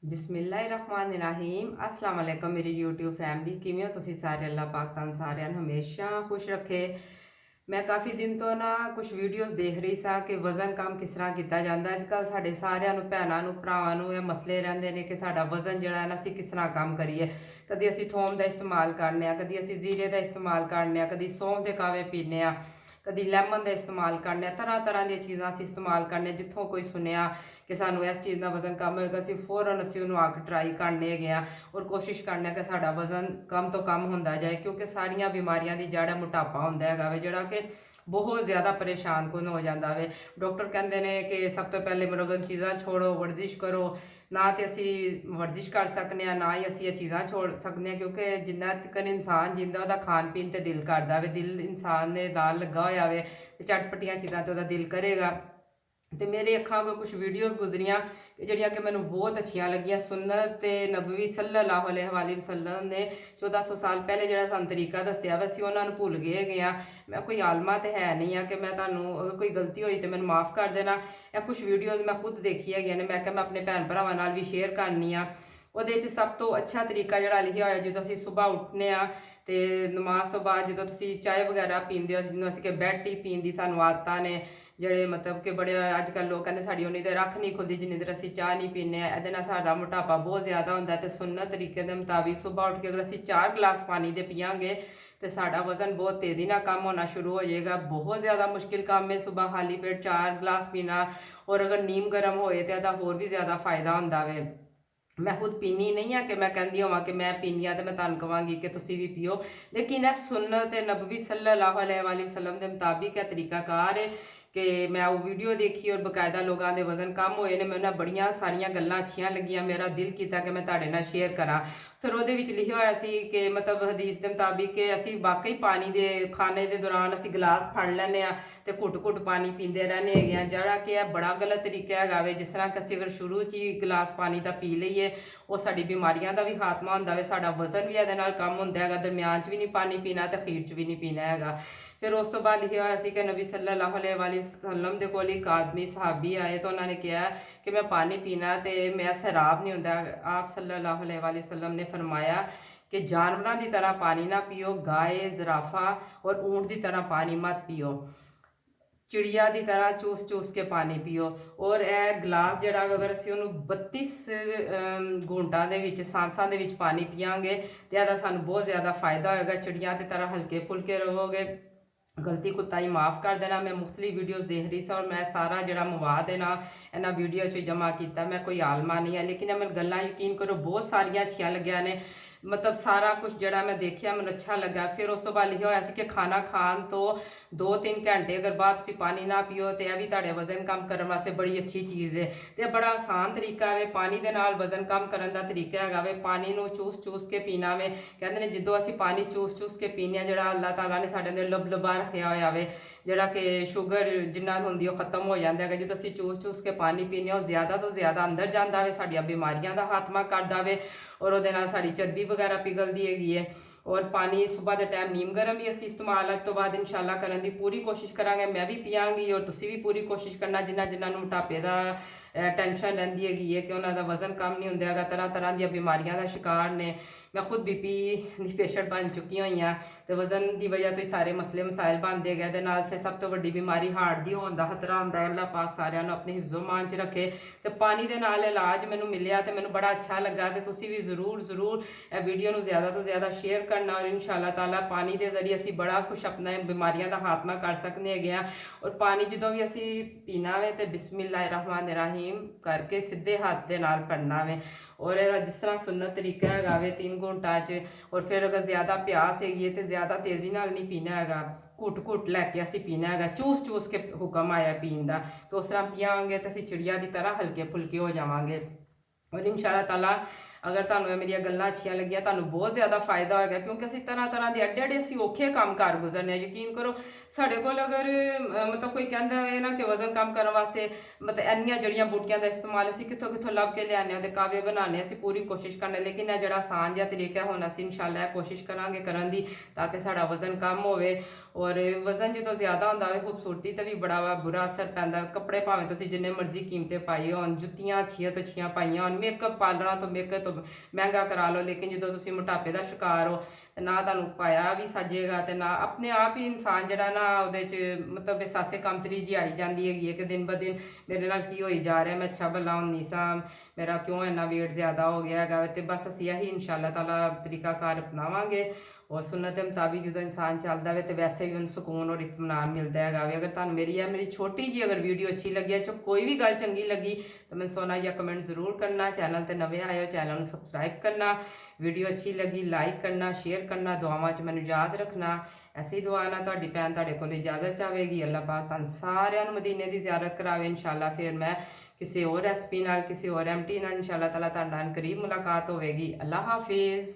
बिस्मिल्लाहिर्रहमानिर्रहीम अस्सलाम वालेकुम मेरी यूट्यूब फैमिली किवें हो तुसी सारे। अल्लाह पाक तुहानू सारिਆਂ ਨੂੰ हमेशा खुश रखे। मैं काफ़ी दिन तो ना कुछ वीडियोज़ देख रही सा कि वज़न कम किस तरह किया जाता। अजकल साढ़े सारिਆਂ ਨੂੰ ਭੈਣਾਂ ਨੂੰ ਭਰਾਵਾਂ ਨੂੰ ਇਹ ਮਸਲੇ ਰਹਿੰਦੇ ਨੇ कि साडा वज़न ਜਿਹੜਾ है ना ਅਸੀਂ किस तरह कम करिए। कभी ਅਸੀਂ थोम का इस्तेमाल करने आ, कभी ਅਸੀਂ जीरे का इस्तेमाल करने आ, कभी सौंफ के कावे पीने आ, कभी लैमन का इस्तेमाल करने, तरह तरह दी चीज़ां असीं इस्तेमाल करने। जिथों कोई सुनिया कि सानू इस चीज़ का वज़न कम होएगा असीं फौरन असीं उहनूं आके ट्राई करने हैगे आ और कोशिश करने कि साडा वज़न कम तो कम होंदा जाए, क्योंकि सारियां बीमारियां दी जड़ मोटापा हुंदा हैगा वे जिहड़ा कि बहुत ज़्यादा परेशान कुन हो जाता वे। डॉक्टर कहते हैं कि सब तो पहले मरोगन चीज़ां छोड़ो, वर्जिश करो। ना तो असी वर्जिश कर सकने, ना ही असी ये चीज़ां छोड़ सकते, क्योंकि जिन्ना तक इंसान जिंदा उहदा खान पीन तो दिल करदा वे, दिल इंसान दे नाल लगा होया वे ते चटपटियां चीज़ां तो उहदा दिल करेगा। तो मेरे अखा अगों कुछ वीडियोज़ गुजरियां ਜਿਹੜੀਆਂ कि मैनू बहुत अच्छियां लगियां। सुन्नत ते नबवी सल्लल्लाहु अलैहि वसल्लम ने 1400 साल पहले ਜਿਹੜਾ ਸਾਨੂੰ तरीका दस्सिया वा असीं उन्हां नूं भुल गए हैगे आ। मैं कोई आलमा तो है नहीं आ कि मैं तुहानूं अगर कोई गलती होई तो मैनूं माफ़ कर देना। ਇਹ कुछ वीडियोज़ मैं खुद देखी हैगियां ने, मैं मैं अपने भैन भरावां नाल भी शेयर करनी आ। ਉਹਦੇ 'ਚ ਸਭ ਤੋਂ ਅੱਛਾ ਤਰੀਕਾ ਜਿਹੜਾ ਲਿਖਿਆ ਹੋਇਆ, ਜਦੋਂ ਅਸੀਂ ਸੁਬਾਹ ਉੱਠਨੇ ਆ ਤੇ ਨਮਾਜ਼ ਤੋਂ ਬਾਅਦ ਜਦੋਂ ਤੁਸੀਂ ਚਾਹ ਵਗੈਰਾ ਪੀਂਦੇ ਹੋ, ਜਿਹਨੂੰ ਅਸੀਂ ਕਿ ਬੈਡ ਟੀ ਪੀਣ ਦੀ ਸਾਨੂੰ ਆਦਤਾਂ ਨੇ, ਜਿਹੜੇ ਮਤਲਬ ਕਿ ਬੜੇ ਅੱਜ ਕੱਲ੍ਹ ਲੋਕ ਕਹਿੰਦੇ ਸਾਡੀ ਉਨੀ ਦੇਰ ਅੱਖ ਨਹੀਂ ਖੁੱਲਦੀ ਜਿੰਨੀ ਦੇਰ ਅਸੀਂ ਚਾਹ ਨਹੀਂ ਪੀਂਦੇ ਆ। ਇਹਦੇ ਨਾਲ ਸਾਡਾ ਮੋਟਾਪਾ ਬਹੁਤ ਜ਼ਿਆਦਾ ਹੁੰਦਾ। ਤੇ ਸੁੰਨਤ ਤਰੀਕੇ ਦੇ ਮੁਤਾਬਿਕ ਸੁਬਾਹ ਉੱਠ ਕੇ ਅਗਰ ਅਸੀਂ 4 ਗਲਾਸ ਪਾਣੀ ਦੇ ਪੀਵਾਂਗੇ तो साड़ा वज़न बहुत तेज़ी ना कम होना शुरू हो जाएगा। बहुत ज़्यादा मुश्किल काम है सुबह खाली पेट 4 गिलास पीना। और अगर नीम गर्म होए तो यदा होर भी ज़्यादा फायदा होंदा वे। मैं खुद पीनी नहीं है कि मैं कहती होवां कि मैं पीनी आ तो मैं तुहानूं कहांगी कि तुसीं भी पियो, लेकिन यह सुन्नत नबवी सल्लल्लाहु अलैहि वसल्लम के मुताबिक यह तरीकाकार है कि मैं वो वीडियो देखी और बकायदा लोगों के वज़न कम होए ने। मैनूं बड़ियां सारियां गल्लां अच्छियां लगियां, मेरा दिल कीता कि मैं तुहाडे नाल शेयर करा। फिर ਉਹਦੇ ਵਿੱਚ ਲਿਖਿਆ ਹੋਇਆ ਸੀ कि मतलब हदीस ਦੇ ਮੁਤਾबिक कि ਅਸੀਂ वाकई पानी ਦੇ खाने ਦੇ दौरान ਅਸੀਂ गिलास फड़ ਲੈਂਦੇ ਆ ਤੇ ਘੁੱਟ-ਘੁੱਟ ਪਾਣੀ ਪੀਂਦੇ ਰਹਿੰਦੇ ਹੈਗੇ ਆ, ਜਿਹੜਾ ਕਿ ਇਹ ਬੜਾ ਗਲਤ ਤਰੀਕਾ ਹੈਗਾ ਵੇ। ਜਿਸ ਤਰ੍ਹਾਂ ਕਿ ਅਸੀਂ ਅਗਰ ਸ਼ੁਰੂ 'ਚ ਹੀ गिलास ਪਾਣੀ ਦਾ ਪੀ ਲਈਏ, ਉਹ ਸਾਡੀ ਬਿਮਾਰੀਆਂ ਦਾ ਵੀ ਖਾਤਮਾ ਹੁੰਦਾ ਵੇ, ਸਾਡਾ ਵਜ਼ਨ ਵੀ ਇਹਦੇ ਨਾਲ ਕਮ ਹੁੰਦਾ ਹੈਗਾ। ਦਰਮਿਆਨ 'ਚ ਵੀ ਨਹੀਂ ਪਾਣੀ ਪੀਣਾ ਤੇ ਅਖੀਰ 'ਚ ਵੀ ਨਹੀਂ ਪੀਣਾ ਹੈਗਾ। फिर उस तो बाद लिखा हुआ कि नबी सल्लल्लाहु अलैहि वसल्लम के कोल एक आदमी सहाबी आए तो उन्होंने कहा कि मैं पानी पीना तो मैं सैराब नहीं होंदा। आप सल्लल्लाहु अलैहि वसल्लम ने फरमाया कि जानवरों की तरह पानी ना पियो, गाय ज़राफ़ा और ऊँट की तरह पानी मत पियो, चिड़िया की तरह चूस चूस के पानी पियो। और यह गिलास जड़ा अगर असीं उहनूं 32 घूंटां दे विच सांसां दे विच पानी पीआंगे तो यदा सानूं बहुत ज़्यादा फ़ायदा होएगा। चिड़िया की तरह हल्के फुल्के रहोगे। गलती कुताई माफ़ कर देना। मैं मुख्तलिफ वीडियोज़ देख रही सा और मैं सारा जड़ा मवाद है ना इन्हां वीडियो च जमा किया। मैं कोई आलमा नहीं है, लेकिन मैं गल्लां यकीन करो बहुत सारियां अच्छियां लगियां ने। मतलब सारा कुछ जड़ा मैं देखिया मैं अच्छा लगा। फिर उस तो बाद लिखा होया सी कि खाना खान तो 2-3 घंटे अगर बाद तुसीं पानी ना पियो तो यह भी तुहाडे वज़न कम करने वास्ते बड़ी अच्छी चीज़ है। तो बड़ा आसान तरीका है पानी दे नाल वज़न कम करने का तरीका हैगा वे। पानी नूं चूस चूस के पीना वे। कहते हैं जदों असीं पानी चूस चूस के पीने जड़ा अल्लाह ताला ने साडे अंदर लबलबा रखिया होया वे, जड़ा कि शुगर जिन्ना हुंदी ओह खत्म हो जाता है। जो असीं चूस चूस के पानी पीने और ज़्यादा तो ज़्यादा अंदर जाता वे, साडियां बीमारियां का खात्मा करदा वे और उहदे नाल साडी चर्बी वगैरह पिघलदी हैगी है। और पानी सुबह के टाइम नीम गर्म भी असीं इस्तेमाल अज तो बाद इंशाअल्लाह करन दी पूरी कोशिश करांगे। मैं भी पियांगी और तुसीं भी पूरी कोशिश करना। जिन्हां नूं मोटापे दा टेंशन रहिंदी हैगी है कि उन्हां दा वज़न कम नहीं हुंदा हैगा, तरह तरह दी बीमारियां दा शिकार ने। मैं खुद बीपी दी पेशेंट बन चुकी हुई हाँ। तो वज़न की वजह तो ही सारे मसले मसाइल बनते गए। नाल फिर सब तो वड्डी बीमारी हार्ट दी होण दा खतरा हुंदा है। अल्लाह पाक सारियां नूं अपने हिफ्ज़ो मान च रखे। तो पानी दे नाल इलाज मैनूं मिलिया तो मैनूं बड़ा अच्छा लगा। तो तुसीं भी ज़रूर ज़रूर वीडियो नूं ज़्यादा तो ज़्यादा शेयर करना और इंशाअल्लाह ताला पानी के जरिए असीं बड़ा कुछ अपना बीमारियां का खात्मा कर सकते हैगे आ। और पानी जदों भी असीं पीना वे तो बिस्मिल्लाहिर्रहमानिर्रहीम करके सीधे हाथ दे नाल पढ़ना वे। और जिस तरह सुन्नत तरीका हैगा वे 3 घंटा च। और फिर अगर ज़्यादा प्यास हैगी है तो ज़्यादा तेज़ी नाल नहीं पीना हैगा, घुट घुट लैके असीं पीना हैगा। चूस चूस के हुक्म आया पीन का। तो उस तरह पियावांगे तो असीं चिड़िया की तरह हल्के फुल्के हो जावांगे। और इंशाअल्लाह ताला ਅਗਰ ਤੁਹਾਨੂੰ ਇਹ ਮੇਰੀਆਂ ਗੱਲਾਂ ਅੱਛੀਆਂ ਲੱਗੀਆਂ, ਤੁਹਾਨੂੰ ਬਹੁਤ ਜ਼ਿਆਦਾ ਫਾਇਦਾ ਹੋਏਗਾ, ਕਿਉਂਕਿ ਅਸੀਂ ਤਰ੍ਹਾਂ ਤਰ੍ਹਾਂ ਦੇ ਐਡੇ ਐਡੇ ਅਸੀਂ ਔਖੇ ਕੰਮ ਕਾਰ ਗੁਜ਼ਰਨੇ ਆ। ਯਕੀਨ ਕਰੋ, ਸਾਡੇ ਕੋਲ ਅਗਰ ਮਤਲਬ ਕੋਈ ਕਹਿੰਦਾ ਹੋਵੇ ਨਾ ਕਿ ਵਜ਼ਨ ਕਮ ਕਰਨ ਵਾਸਤੇ ਮਤਲਬ ਇੰਨੀਆਂ ਜੜੀਆਂ ਬੂਟੀਆਂ ਦਾ ਇਸਤੇਮਾਲ ਅਸੀਂ ਕਿੱਥੋਂ ਕਿੱਥੋਂ ਲੱਭ ਕੇ ਲਿਆਉਂਦੇ ਹਾਂ, ਉਹਦੇ ਕਾਵੇ ਬਣਾਉਂਦੇ, ਅਸੀਂ ਪੂਰੀ ਕੋਸ਼ਿਸ਼ ਕਰਨੇ, ਲੇਕਿਨ ਇਹ ਜਿਹੜਾ ਆਸਾਨ ਜਿਹਾ ਤਰੀਕਾ ਹੁਣ ਅਸੀਂ ਇਨਸ਼ਾਅੱਲਾ ਕੋਸ਼ਿਸ਼ ਕਰਾਂਗੇ ਕਰਨ ਦੀ, ਤਾਂ ਕਿ ਸਾਡਾ ਵਜ਼ਨ ਕਮ ਹੋਵੇ। ਔਰ ਵਜ਼ਨ ਜਦੋਂ ਜ਼ਿਆਦਾ ਹੁੰਦਾ ਹੋਵੇ, ਖੂਬਸੂਰਤੀ ਤੇ ਵੀ ਬੜਾ ਬੁਰਾ ਅਸਰ ਪੈਂਦਾ। ਕੱਪੜੇ ਭਾਵੇਂ ਤੁਸੀਂ ਜਿੰਨੇ ਮਰਜ਼ੀ ਕੀਮਤੇ ਪਾਏ ਹੋਣ, ਜੁੱਤੀਆਂ ਅੱਛੀਆਂ ਤੋਂ ਅੱਛੀਆਂ ਪਾਈਆਂ ਹੋਣ, ਮੇਕਅਪ ਪਾਰਲਰਾਂ ਤੋਂ ਮੇਕਅਪ ਤੋਂ ਮਹਿੰਗਾ ਕਰਾ ਲਓ, ਲੇਕਿਨ ਜਦੋਂ ਤੁਸੀਂ ਮੋਟਾਪੇ ਦਾ ਸ਼ਿਕਾਰ ਹੋ, ਨਾ ਤੁਹਾਨੂੰ ਪਾਇਆ ਵੀ ਸੱਜੇਗਾ ਤੇ ਨਾ ਆਪਣੇ ਆਪ ਹੀ ਇਨਸਾਨ ਜਿਹੜਾ ਨਾ ਉਹਦੇ 'ਚ ਮਤਲਬ ਵਿਸਾਸੇ ਕਮਤਰੀ ਜੀ ਆਈ ਜਾਂਦੀ ਹੈਗੀ ਹੈ ਕਿ ਦਿਨ ਬ ਦਿਨ ਮੇਰੇ ਨਾਲ ਕੀ ਹੋਈ ਜਾ ਰਿਹਾ, ਮੈਂ ਅੱਛਾ ਭਲਾ ਹੁੰਦੀ ਸਾਂ, ਮੇਰਾ ਕਿਉਂ ਇੰਨਾ weight ਜ਼ਿਆਦਾ ਹੋ ਗਿਆ ਹੈਗਾ। ਤੇ ਬਸ ਅਸੀਂ ਇਹੀ ਇਨਸ਼ਾਅੱਲਾ ਤਾਲਾ ਤਰੀਕਾਕਾਰ ਅਪਣਾਵਾਂਗੇ। ਔਰ ਸੁਨਨਤ ਦੇ ਮੁਤਾਬਿਕ ਜਦੋਂ ਇਨਸਾਨ ਚੱਲਦਾ ਵੇ ਤੇ ਵੈਸੇ ਵੀ ਉਹਨੂੰ ਸਕੂਨ ਔਰ ਇਤਮਾਨਾਨ ਮਿਲਦਾ ਹੈਗਾ ਵੇ। ਅਗਰ ਤੁਹਾਨੂੰ ਮੇਰੀ ਛੋਟੀ ਜੀ ਅਗਰ ਵੀਡੀਓ ਅੱਛੀ ਲੱਗੀ, ਚ ਕੋਈ ਵੀ ਗੱਲ ਚੰਗੀ ਲੱਗੀ ਤਾਂ ਮੈਨੂੰ ਸੋਹਣਾ ਜਿਹਾ ਕਮੈਂਟ ਜ਼ਰੂਰ ਕਰਨਾ। ਚੈਨਲ ਤੇ ਨਵੇਂ ਆਏ ਹੋ, ਚੈਨਲ ਨੂੰ ਸਬਸਕ੍ਰਾਈਬ ਕਰਨਾ। ਵੀਡੀਓ ਅੱਛੀ ਲੱਗੀ ਲਾਈਕ ਕਰਨਾ, ਸ਼ੇਅਰ ਕਰਨਾ, ਦੁਆਵਾਂ 'ਚ ਮੈਨੂੰ ਯਾਦ ਰੱਖਣਾ। ਐਸੀ ਦੁਆ ਨਾਲ ਤੁਹਾਡੀ ਭੈਣ ਤੁਹਾਡੇ ਕੋਲ ਇਜਾਜ਼ਤ ਚਾਹੇਗੀ। ਅੱਲਾਹ ਪਾਕ ਤੁਹਾਨੂੰ ਸਾਰਿਆਂ ਨੂੰ ਮਦੀਨੇ ਦੀ ਜ਼ਿਆਰਤ ਕਰਾਵੇ ਇਨਸ਼ਾਅੱਲਾ। ਫਿਰ ਮੈਂ ਕਿਸੇ ਹੋਰ ਰੈਸਪੀ ਨਾਲ, ਕਿਸੇ ਹੋਰ ਐਮਟੀ ਨਾਲ ਇਨਸ਼ਾਅੱਲਾ ਤਾਲਾ ਤੁਹਾਡੇ ਨਾਲ ਕਰੀਬ ਮੁਲਾਕਾਤ ਹੋਵੇਗੀ। ਅੱਲਾਹ ਹਾਫਿਜ਼।